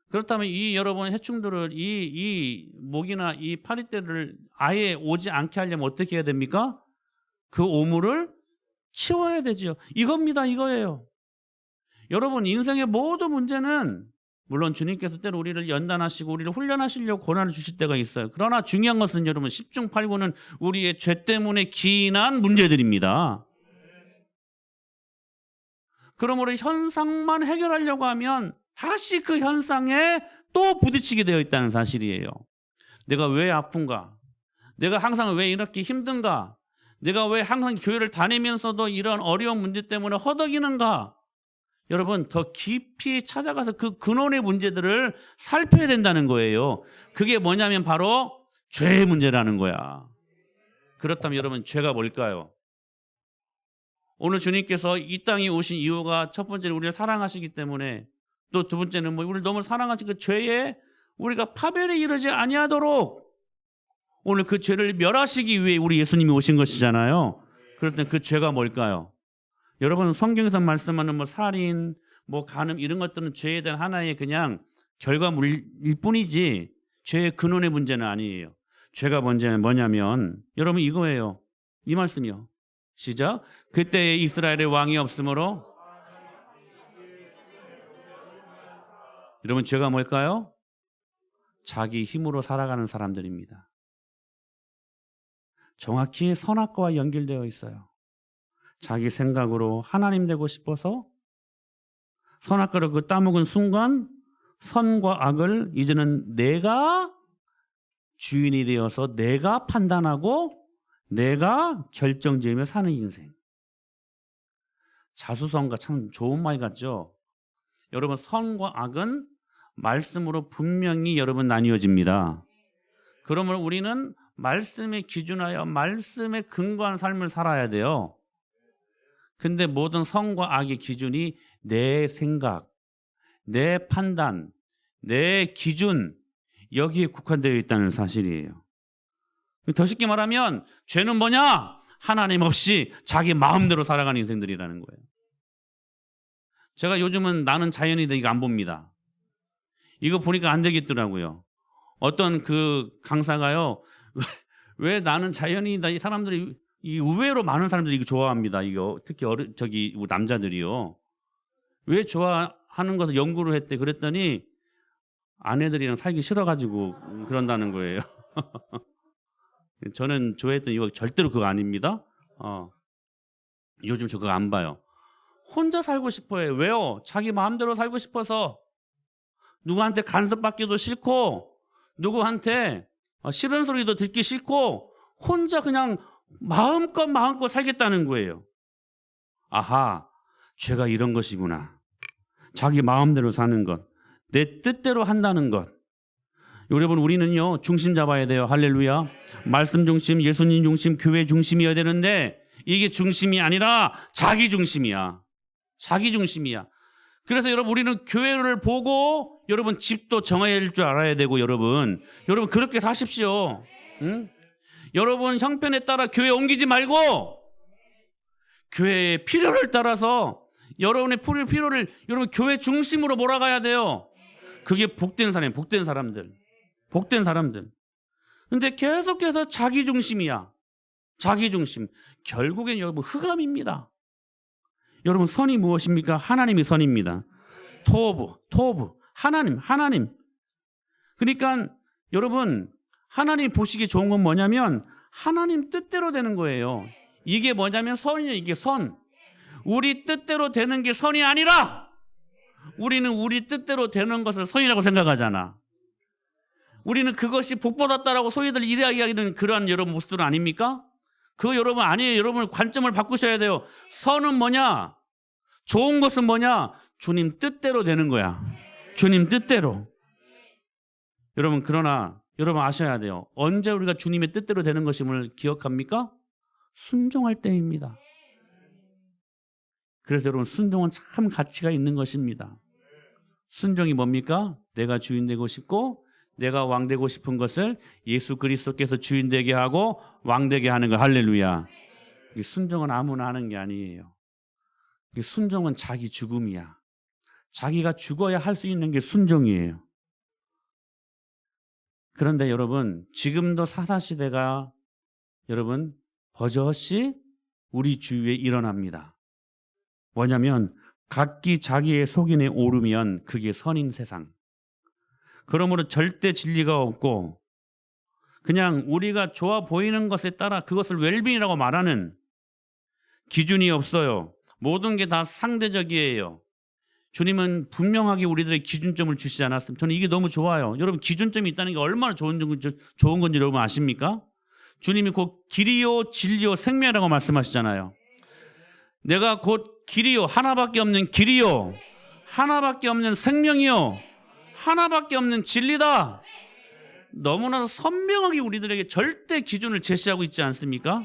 그렇다면 이 여러분 해충들을 이 모기나 이 파리떼를 아예 오지 않게 하려면 어떻게 해야 됩니까? 그 오물을 치워야 되지요. 이거예요. 여러분 인생의 모든 문제는 물론 주님께서 때로 우리를 연단하시고 우리를 훈련하시려고 고난을 주실 때가 있어요. 그러나 중요한 것은 여러분 10중 8구는 우리의 죄 때문에 기인한 문제들입니다. 그러므로 현상만 해결하려고 하면 다시 그 현상에 또 부딪히게 되어 있다는 사실이에요. 내가 왜 아픈가? 내가 항상 왜 이렇게 힘든가? 내가 왜 항상 교회를 다니면서도 이런 어려운 문제 때문에 허덕이는가? 여러분 더 깊이 찾아가서 그 근원의 문제들을 살펴야 된다는 거예요. 그게 뭐냐면 바로 죄의 문제라는 거야. 그렇다면 여러분 죄가 뭘까요? 오늘 주님께서 이 땅에 오신 이유가 첫 번째는 우리를 사랑하시기 때문에 또 두 번째는 우리를 너무 사랑하신 그 죄에 우리가 파멸에 이르지 아니하도록 오늘 그 죄를 멸하시기 위해 우리 예수님이 오신 것이잖아요. 그럴 때 그 죄가 뭘까요? 여러분 성경에서 말씀하는 뭐 살인, 뭐 간음 이런 것들은 죄에 대한 하나의 그냥 결과물일 뿐이지 죄의 근원의 문제는 아니에요. 죄가 뭐냐면 여러분 이거예요. 이 말씀이요. 시작. 그때 이스라엘의 왕이 없으므로 여러분 죄가 뭘까요? 자기 힘으로 살아가는 사람들입니다. 정확히 선악과와 연결되어 있어요. 자기 생각으로 하나님 되고 싶어서 선악과를 그 따먹은 순간 선과 악을 이제는 내가 주인이 되어서 내가 판단하고 내가 결정지으며 사는 인생. 자수성가 참 좋은 말 같죠? 여러분 선과 악은 말씀으로 분명히 여러분 나뉘어집니다. 그러면 우리는 말씀에 기준하여 말씀에 근거한 삶을 살아야 돼요. 근데 모든 선과 악의 기준이 내 생각, 내 판단, 내 기준 여기에 국한되어 있다는 사실이에요. 더 쉽게 말하면 죄는 뭐냐? 하나님 없이 자기 마음대로 살아가는 인생들이라는 거예요. 제가 요즘은 나는 자연이다 이거 안 봅니다. 이거 보니까 안 되겠더라고요. 어떤 그 강사가요. 왜 나는 자연이다 이 사람들이 이 의외로 많은 사람들이 이거 좋아합니다. 이거 특히 남자들이요. 왜 좋아하는 것을 연구를 했대. 그랬더니 아내들이랑 살기 싫어가지고 그런다는 거예요. 저는 좋아했던 이거 절대로 그거 아닙니다. 요즘 저 그거 안 봐요. 혼자 살고 싶어요. 왜요? 자기 마음대로 살고 싶어서 누구한테 간섭받기도 싫고 누구한테 싫은 소리도 듣기 싫고 혼자 그냥 마음껏 살겠다는 거예요. 아하, 죄가 이런 것이구나. 자기 마음대로 사는 것, 내 뜻대로 한다는 것. 여러분 우리는요 중심 잡아야 돼요. 할렐루야. 말씀 중심, 예수님 중심, 교회 중심이어야 되는데 이게 중심이 아니라 자기 중심이야. 자기 중심이야. 그래서 여러분 우리는 교회를 보고 여러분 집도 정해야 할 줄 알아야 되고 여러분 그렇게 사십시오. 응? 여러분 형편에 따라 교회 옮기지 말고 교회의 필요를 따라서 여러분의 필요를 여러분 교회 중심으로 몰아가야 돼요. 그게 복된 사람이에요. 복된 사람들. 근데 계속해서 자기 중심이야. 자기 중심. 결국엔 여러분 흑암입니다. 여러분 선이 무엇입니까? 하나님이 선입니다. 토브. 하나님. 그러니까 여러분 하나님 보시기 좋은 건 뭐냐면 하나님 뜻대로 되는 거예요. 이게 뭐냐면 선이에요. 이게 선. 우리 뜻대로 되는 게 선이 아니라 우리는 우리 뜻대로 되는 것을 선이라고 생각하잖아. 우리는 그것이 복 받았다라고 소위들 이야기하는 그러한 여러분 모습들 아닙니까? 그거 여러분 아니에요. 여러분 관점을 바꾸셔야 돼요. 선은 뭐냐? 좋은 것은 뭐냐? 주님 뜻대로 되는 거야. 주님 뜻대로. 여러분 그러나 여러분 아셔야 돼요. 언제 우리가 주님의 뜻대로 되는 것임을 기억합니까? 순종할 때입니다. 그래서 여러분 순종은 참 가치가 있는 것입니다. 순종이 뭡니까? 내가 주인 되고 싶고 내가 왕 되고 싶은 것을 예수 그리스도께서 주인 되게 하고 왕 되게 하는 거. 할렐루야. 순종은 아무나 하는 게 아니에요. 순종은 자기 죽음이야. 자기가 죽어야 할 수 있는 게 순종이에요. 그런데 여러분 지금도 사사시대가 여러분 버젓이 우리 주위에 일어납니다. 뭐냐면 각기 자기의 속인에 오르면 그게 선인 세상. 그러므로 절대 진리가 없고 그냥 우리가 좋아 보이는 것에 따라 그것을 웰빙이라고 말하는 기준이 없어요. 모든 게 다 상대적이에요. 주님은 분명하게 우리들의 기준점을 주시지 않았습니까? 저는 이게 너무 좋아요. 여러분 기준점이 있다는 게 얼마나 좋은 건지 여러분 아십니까? 주님이 곧 길이요 진리요 생명이라고 말씀하시잖아요. 내가 곧 길이요 하나밖에 없는 길이요 하나밖에 없는 생명이요 하나밖에 없는 진리다. 너무나 선명하게 우리들에게 절대 기준을 제시하고 있지 않습니까?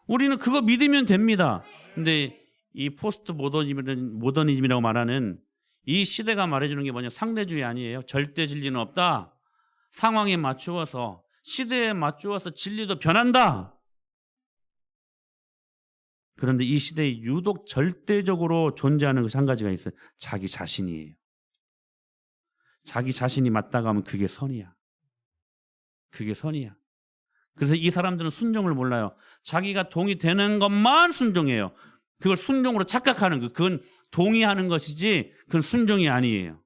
우리는 그거 믿으면 됩니다. 근데 이 포스트 모더니즘이라고 말하는 이 시대가 말해주는 게 뭐냐? 상대주의 아니에요. 절대 진리는 없다. 상황에 맞추어서 시대에 맞추어서 진리도 변한다. 그런데 이 시대에 유독 절대적으로 존재하는 것이 한 가지가 있어요. 자기 자신이에요. 자기 자신이 맞다고 하면 그게 선이야. 그게 선이야. 그래서 이 사람들은 순종을 몰라요. 자기가 동의되는 것만 순종해요. 그걸 순종으로 착각하는 거. 그건 동의하는 것이지 그건 순종이 아니에요.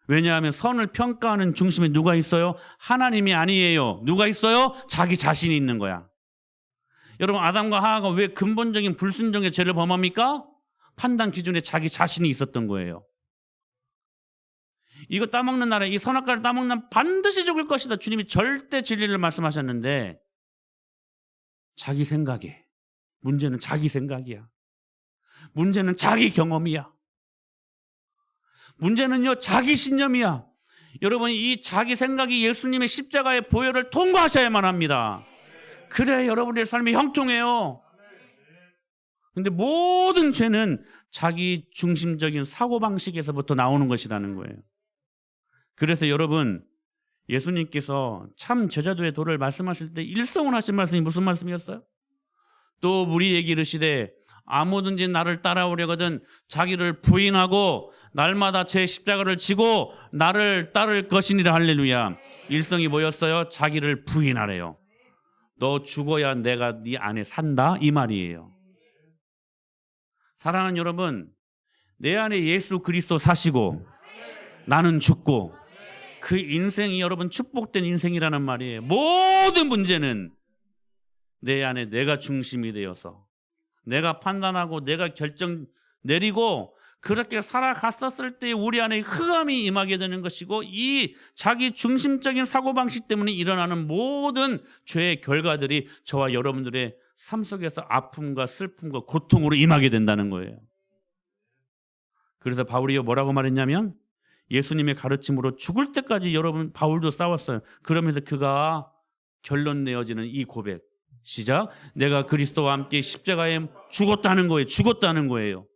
왜냐하면 선을 평가하는 중심에 누가 있어요? 하나님이 아니에요. 누가 있어요? 자기 자신이 있는 거야. 여러분, 아담과 하와가 왜 근본적인 불순종의 죄를 범합니까? 판단 기준에 자기 자신이 있었던 거예요. 이거 따먹는 날에 이 선악과를 따먹는 반드시 죽을 것이다. 주님이 절대 진리를 말씀하셨는데 자기 생각에, 문제는 자기 생각이야. 문제는 자기 경험이야. 문제는요, 자기 신념이야. 여러분, 이 자기 생각이 예수님의 십자가의 보혈을 통과하셔야만 합니다. 그래야 여러분의 삶이 형통해요. 근데 모든 죄는 자기 중심적인 사고방식에서부터 나오는 것이라는 거예요. 그래서 여러분, 예수님께서 참 제자도의 도를 말씀하실 때 일성을 하신 말씀이 무슨 말씀이었어요? 또 우리에게 이르시되 아무든지 나를 따라오려거든 자기를 부인하고 날마다 제 십자가를 지고 나를 따를 것이니라. 할렐루야. 일성이 뭐였어요? 자기를 부인하래요. 너 죽어야 내가 네 안에 산다, 이 말이에요. 사랑하는 여러분, 내 안에 예수 그리스도 사시고 나는 죽고 그 인생이 여러분 축복된 인생이라는 말이에요. 모든 문제는 내 안에 내가 중심이 되어서 내가 판단하고 내가 결정 내리고 그렇게 살아갔었을 때 우리 안에 흑암이 임하게 되는 것이고, 이 자기 중심적인 사고방식 때문에 일어나는 모든 죄의 결과들이 저와 여러분들의 삶 속에서 아픔과 슬픔과 고통으로 임하게 된다는 거예요. 그래서 바울이 뭐라고 말했냐면, 예수님의 가르침으로 죽을 때까지 여러분 바울도 싸웠어요. 그러면서 그가 결론 내어지는 이 고백, 시작. 내가 그리스도와 함께 십자가에 죽었다는 거예요. 죽었다는 거예요.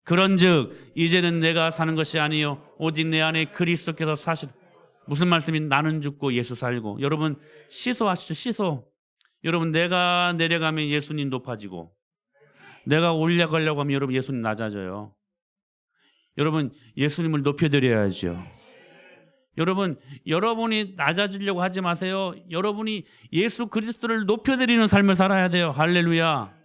그런즉 이제는 내가 사는 것이 아니요 오직 내 안에 그리스도께서 사실. 무슨 말씀이? 나는 죽고 예수 살고. 여러분 시소하시죠. 시소. 여러분, 내가 내려가면 예수님 높아지고 내가 올라가려고 하면 여러분 예수님 낮아져요. 여러분, 예수님을 높여드려야죠. 여러분, 여러분이 낮아지려고 하지 마세요. 여러분이 예수 그리스도를 높여드리는 삶을 살아야 돼요. 할렐루야.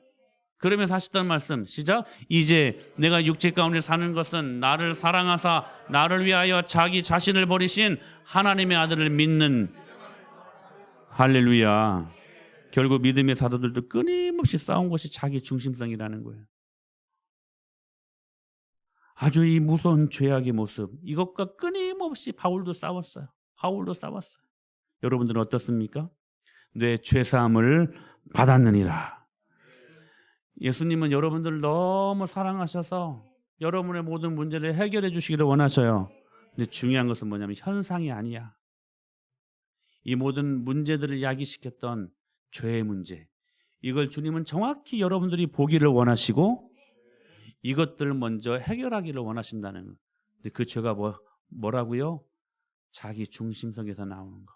그러면서 하셨던 말씀, 시작. 이제 내가 육체 가운데 사는 것은 나를 사랑하사 나를 위하여 자기 자신을 버리신 하나님의 아들을 믿는. 할렐루야. 결국 믿음의 사도들도 끊임없이 싸운 것이 자기 중심성이라는 거예요. 아주 이 무서운 죄악의 모습, 이것과 끊임없이 바울도 싸웠어요. 바울도 싸웠어요. 여러분들은 어떻습니까? 내 죄사함을 받았느니라. 예수님은 여러분들을 너무 사랑하셔서 여러분의 모든 문제를 해결해 주시기를 원하셔요. 근데 중요한 것은 뭐냐면 현상이 아니야. 이 모든 문제들을 야기시켰던 죄의 문제, 이걸 주님은 정확히 여러분들이 보기를 원하시고 이것들을 먼저 해결하기를 원하신다는 거예요. 근데 그 죄가 뭐라고요? 자기 중심성에서 나오는 거.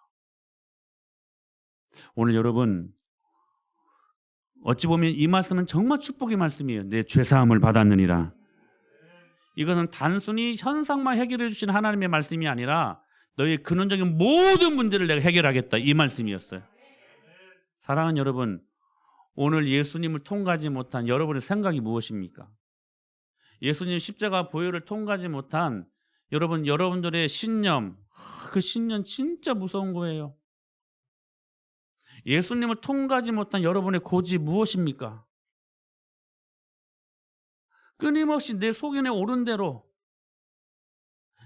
오늘 여러분, 어찌 보면 이 말씀은 정말 축복의 말씀이에요. 내 죄사함을 받았느니라. 이것은 단순히 현상만 해결해 주신 하나님의 말씀이 아니라 너의 근원적인 모든 문제를 내가 해결하겠다, 이 말씀이었어요. 사랑하는 여러분, 오늘 예수님을 통과하지 못한 여러분의 생각이 무엇입니까? 예수님 십자가 보혈을 통과하지 못한 여러분들의 신념, 그 신념 진짜 무서운 거예요. 예수님을 통과하지 못한 여러분의 고집 무엇입니까? 끊임없이 내 속인에 오른 대로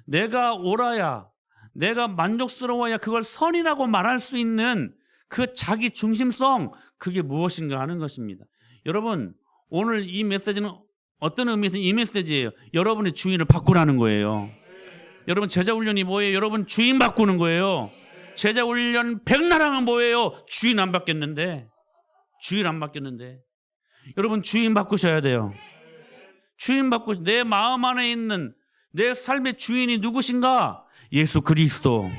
내가 옳아야, 내가 만족스러워야 그걸 선이라고 말할 수 있는 그 자기 중심성, 그게 무엇인가 하는 것입니다. 여러분, 오늘 이 메시지는 어떤 의미에서 이 메시지예요. 여러분의 주인을 바꾸라는 거예요. 여러분, 제자 훈련이 뭐예요? 여러분 주인 바꾸는 거예요. 제자 훈련 백나라면 뭐예요? 주인 안 바뀌었는데. 여러분 주인 바꾸셔야 돼요. 내 마음 안에 있는 내 삶의 주인이 누구신가? 예수 그리스도.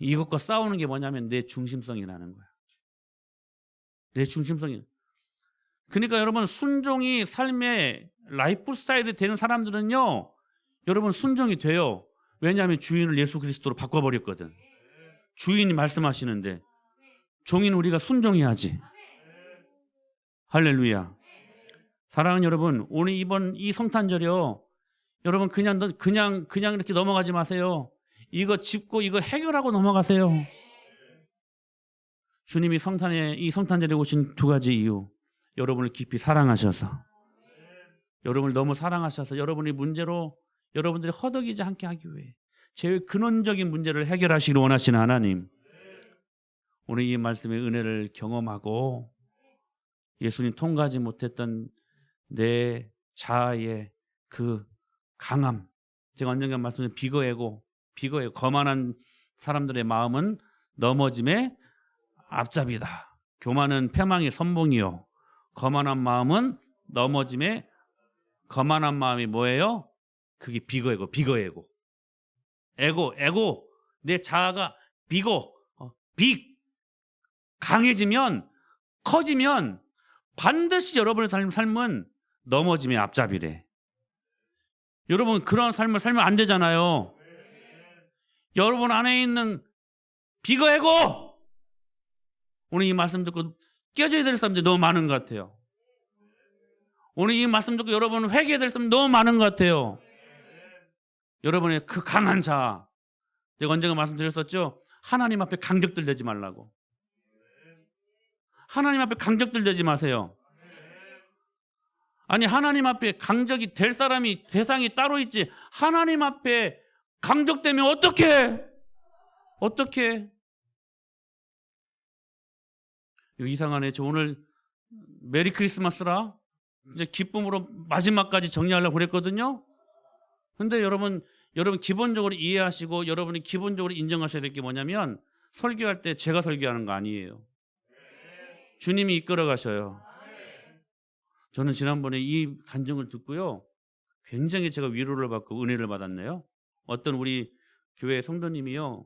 이것과 싸우는 게 뭐냐면 내 중심성이라는 거야. 내 중심성이. 그러니까 여러분 순종이 삶의 라이프 스타일이 되는 사람들은요. 여러분 순종이 돼요. 왜냐하면 주인을 예수 그리스도로 바꿔버렸거든. 주인이 말씀하시는데 종인 우리가 순종해야지. 할렐루야. 사랑하는 여러분, 오늘 이번 이 성탄절이요. 여러분 그냥 이렇게 넘어가지 마세요. 이거 짚고 이거 해결하고 넘어가세요. 주님이 이 성탄절에 오신 두 가지 이유. 여러분을 깊이 사랑하셔서, 여러분을 너무 사랑하셔서 여러분의 문제로 여러분들이 허덕이지 않게 하기 위해 제일 근원적인 문제를 해결하시길 원하시는 하나님. 오늘 이 말씀의 은혜를 경험하고 예수님 통과하지 못했던 내 자아의 그 강함, 제가 언젠가 말씀드린 비거에고 거만한 사람들의 마음은 넘어짐의 앞잡이다. 교만은 패망의 선봉이요, 거만한 마음은 넘어짐의. 거만한 마음이 뭐예요? 그게 비거에고. 에고, 내 자아가 빅 강해지면, 커지면 반드시 여러분의 삶은 넘어짐의 앞잡이래. 여러분 그런 삶을 살면 안 되잖아요. 여러분 안에 있는 비거에고, 오늘 이 말씀 듣고 깨져야 될 사람들이 너무 많은 것 같아요. 오늘 이 말씀 듣고 여러분 회개해야 될 사람이 너무 많은 것 같아요. 여러분의 그 강한 자아, 제가 언젠가 말씀드렸었죠. 하나님 앞에 강적들 되지 말라고. 하나님 앞에 강적들 되지 마세요. 아니 하나님 앞에 강적이 될 사람이 대상이 따로 있지, 하나님 앞에 강적되면 어떡해? 이상하네. 저 오늘 메리 크리스마스라 이제 기쁨으로 마지막까지 정리하려고 그랬거든요. 근데 여러분 기본적으로 이해하시고 여러분이 기본적으로 인정하셔야 될 게 뭐냐면, 설교할 때 제가 설교하는 거 아니에요. 주님이 이끌어 가셔요. 저는 지난번에 이 간증을 듣고요, 굉장히 제가 위로를 받고 은혜를 받았네요. 어떤 우리 교회 성도님이요,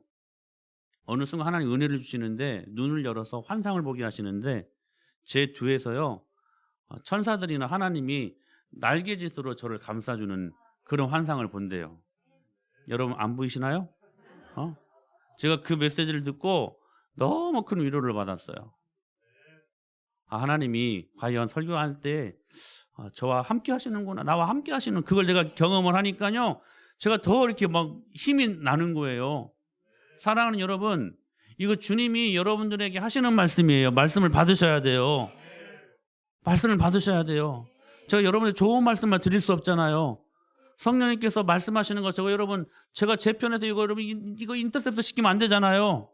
어느 순간 하나님 은혜를 주시는데 눈을 열어서 환상을 보게 하시는데, 제 뒤에서요 천사들이나 하나님이 날개짓으로 저를 감싸주는 그런 환상을 본대요. 여러분 안 보이시나요? 제가 그 메시지를 듣고 너무 큰 위로를 받았어요. 하나님이 과연 설교할 때 저와 함께 하시는구나, 나와 함께 하시는, 그걸 내가 경험을 하니까요, 제가 더 이렇게 막 힘이 나는 거예요. 사랑하는 여러분, 이거 주님이 여러분들에게 하시는 말씀이에요. 말씀을 받으셔야 돼요. 제가 여러분들 좋은 말씀만 드릴 수 없잖아요. 성령님께서 말씀하시는 거 제가 제 편에서 이거 인터셉트 시키면 안 되잖아요.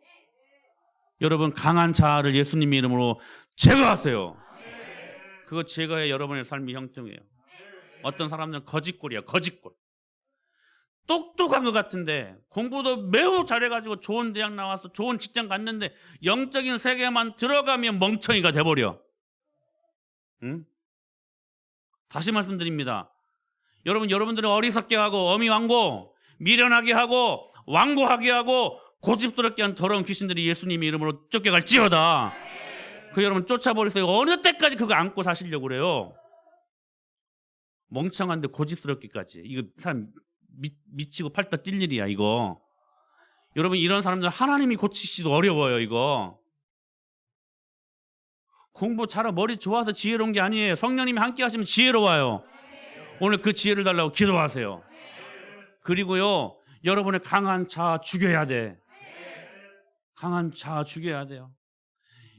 여러분 강한 자아를 예수님의 이름으로 제거하세요. 그거 제거해 여러분의 삶이 형통해요. 어떤 사람들은 거짓골이야, 거짓골. 똑똑한 것 같은데 공부도 매우 잘해가지고 좋은 대학 나와서 좋은 직장 갔는데 영적인 세계만 들어가면 멍청이가 돼버려. 응? 다시 말씀드립니다. 여러분들은 어리석게 하고 어미왕고, 미련하게 하고 완고하게 하고 고집스럽게 한 더러운 귀신들이 예수님의 이름으로 쫓겨갈지어다. 그 여러분 쫓아버리세요. 어느 때까지 그거 안고 사시려고 그래요? 멍청한데 고집스럽기까지. 이거 사람 미치고 팔딱 뛸 일이야 이거. 여러분 이런 사람들 하나님이 고치시기도 어려워요. 이거 공부 잘하고 머리 좋아서 지혜로운 게 아니에요. 성령님이 함께 하시면 지혜로워요. 오늘 그 지혜를 달라고 기도하세요. 그리고요, 여러분의 강한 자아 죽여야 돼. 강한 자아 죽여야 돼요.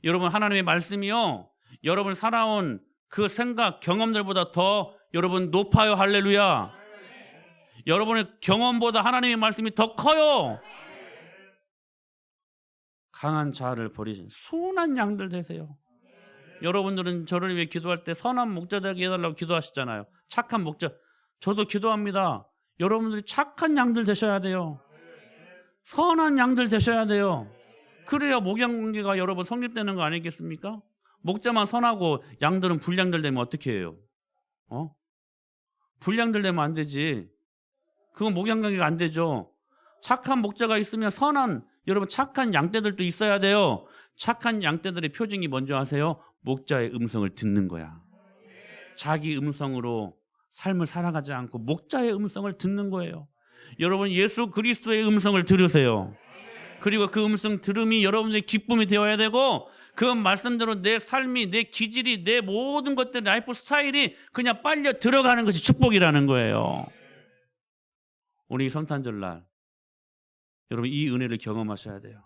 여러분 하나님의 말씀이요, 여러분 살아온 그 생각 경험들보다 더 여러분 높아요. 할렐루야. 여러분의 경험보다 하나님의 말씀이 더 커요. 강한 자아를 버리신 순한 양들 되세요. 여러분들은 저를 위해 기도할 때 선한 목자 되게 해달라고 기도하시잖아요. 착한 목자. 저도 기도합니다. 여러분들이 착한 양들 되셔야 돼요. 선한 양들 되셔야 돼요. 그래야 목양관계가 여러분 성립되는 거 아니겠습니까? 목자만 선하고 양들은 불량들 되면 어떻게 해요? 불량들 되면 안 되지. 그건 목양관계가 안 되죠. 착한 목자가 있으면 선한 여러분 착한 양떼들도 있어야 돼요. 착한 양떼들의 표징이 뭔지 아세요? 목자의 음성을 듣는 거야. 자기 음성으로 삶을 살아가지 않고 목자의 음성을 듣는 거예요. 여러분 예수 그리스도의 음성을 들으세요. 그리고 그 음성 들음이 여러분의 기쁨이 되어야 되고 그 말씀대로 내 삶이 내 기질이 내 모든 것들 라이프 스타일이 그냥 빨려 들어가는 것이 축복이라는 거예요. 오늘 이 성탄절날 여러분 이 은혜를 경험하셔야 돼요.